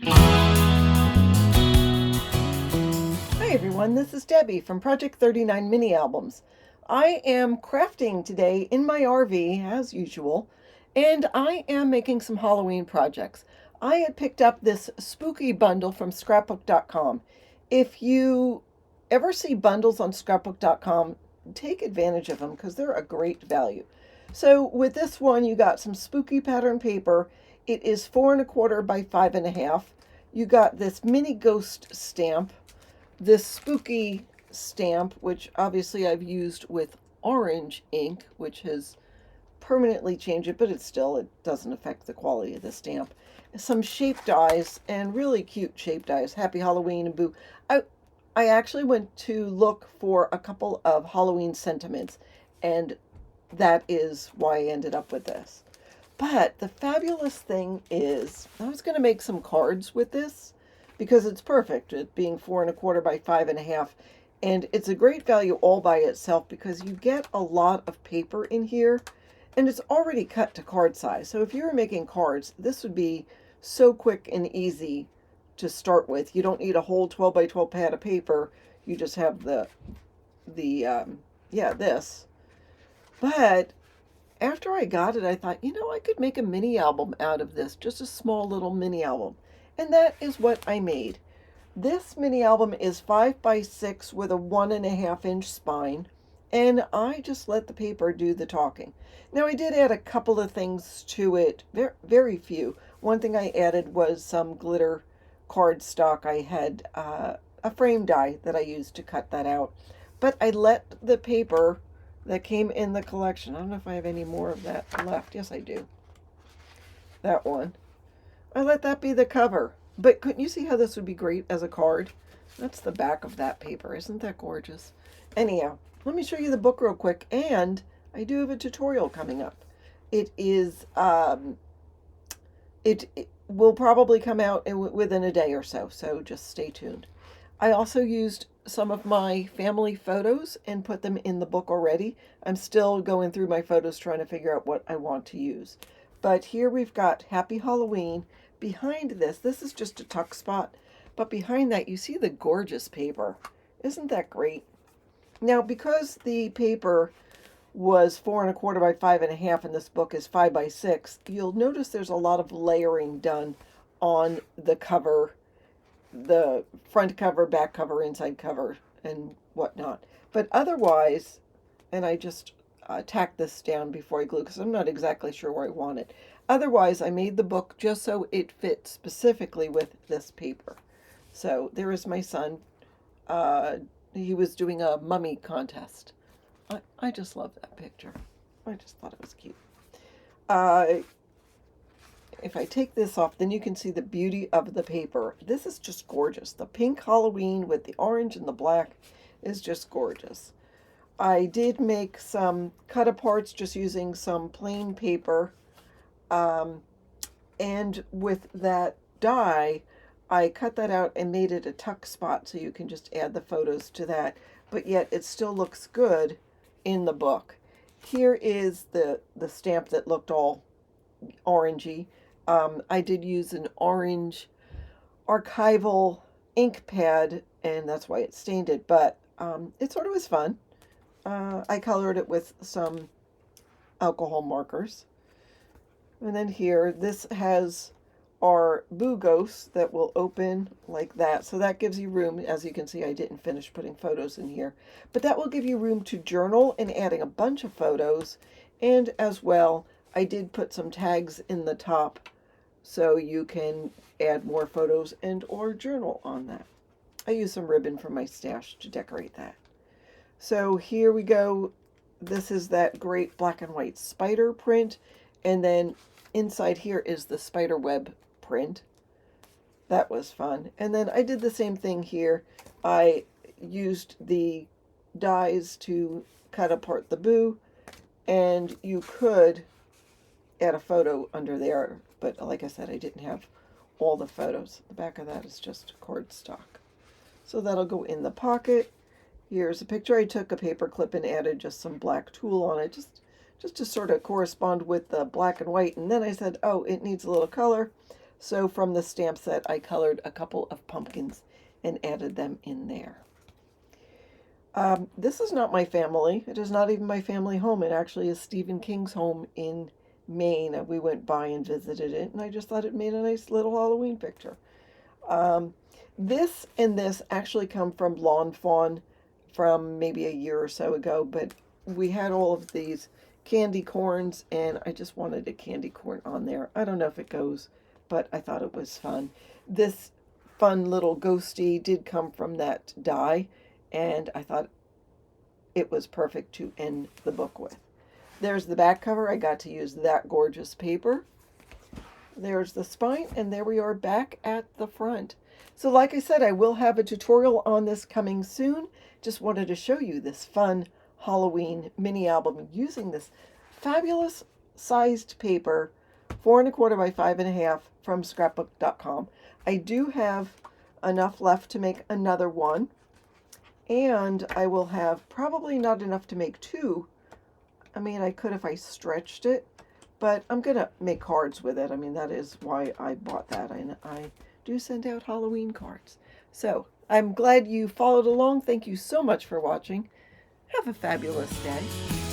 Hi everyone, this is Debbie from Project 39 Mini Albums. I am crafting today in my RV as usual, and I am making some Halloween projects. I had picked up this spooky bundle from scrapbook.com. If you ever see bundles on scrapbook.com, take advantage of them because they're a great value. So with this one, you got some spooky pattern paper. It is 4 1/4 by 5 1/2. You got this mini ghost stamp, this spooky stamp, which obviously I've used with orange ink, which has permanently changed it, but it doesn't affect the quality of the stamp. Some shape dies and really cute shape dies. Happy Halloween and boo. I I actually went to look for a couple of Halloween sentiments, and that is why I ended up with this. But the fabulous thing is, I was going to make some cards with this because it's perfect, it being 4 1/4 by 5 1/2. And it's a great value all by itself because you get a lot of paper in here and it's already cut to card size. So if you were making cards, this would be so quick and easy to start with. You don't need a whole 12 by 12 pad of paper. You just have this. But after I got it, I thought, I could make a mini album out of this, just a small little mini album. And that is what I made. This mini album is 5 by 6 with a 1 1/2 inch spine, and I just let the paper do the talking. Now, I did add a couple of things to it, very, very few. One thing I added was some glitter cardstock. I had a frame die that I used to cut that out, but I let the paper that came in the collection. I don't know if I have any more of that left. Yes, I do. That one. I let that be the cover. But couldn't you see how this would be great as a card? That's the back of that paper. Isn't that gorgeous? Anyhow, let me show you the book real quick. And I do have a tutorial coming up. It is, it will probably come out within a day or so. So just stay tuned. I also used some of my family photos and put them in the book already. I'm still going through my photos trying to figure out what I want to use. But here we've got Happy Halloween. Behind this is just a tuck spot, but behind that you see the gorgeous paper. Isn't that great? Now, because the paper was 4 1/4 by 5 1/2 and this book is 5 by 6, you'll notice there's a lot of layering done on the cover, the front cover, back cover, inside cover, and whatnot. But otherwise, and I just tacked this down before I glue because I'm not exactly sure where I want it. Otherwise, I made the book just so it fit specifically with this paper. So there is my son. Uh, he was doing a mummy contest. I just love that picture. I just thought it was cute. Uh, if I take this off, then you can see the beauty of the paper. This is just gorgeous. The pink Halloween with the orange and the black is just gorgeous. I did make some cut aparts just using some plain paper. Um, and with that die, I cut that out and made it a tuck spot so you can just add the photos to that. But yet it still looks good in the book. Here is the stamp that looked all orangey. I did use an orange archival ink pad, and that's why it stained it, but it sort of was fun. I colored it with some alcohol markers. And then here, this has our boo ghosts that will open like that. So that gives you room. As you can see, I didn't finish putting photos in here. But that will give you room to journal and adding a bunch of photos. And as well, I did put some tags in the top so you can add more photos and or journal on that. I used some ribbon from my stash to decorate that. So here we go. This is that great black and white spider print. And then inside here is the spider web print. That was fun. And then I did the same thing here. I used the dies to cut apart the boo, and you could add a photo under there, but like I said, I didn't have all the photos. The back of that is just cardstock. So that'll go in the pocket. Here's a picture I took, a paper clip, and added just some black tulle on it, just to sort of correspond with the black and white. And then I said, oh, it needs a little color. So from the stamp set, I colored a couple of pumpkins and added them in there. This is not my family. It is not even my family home. It actually is Stephen King's home in Maine. We went by and visited it, and I just thought it made a nice little Halloween picture. Um, this and this actually come from Lawn Fawn from maybe a year or so ago, but we had all of these candy corns, and I just wanted a candy corn on there. I don't know if it goes, but I thought it was fun. This fun little ghosty did come from that die, and I thought it was perfect to end the book with. There's the back cover. I got to use that gorgeous paper. There's the spine, and there we are back at the front. So like I said, I will have a tutorial on this coming soon. Just wanted to show you this fun Halloween mini album using this fabulous sized paper, 4¼ by 5½ from scrapbook.com. I do have enough left to make another one, and I will have probably not enough to make two. I mean, I could if I stretched it, but I'm going to make cards with it. I mean, that is why I bought that. And I do send out Halloween cards. So I'm glad you followed along. Thank you so much for watching. Have a fabulous day.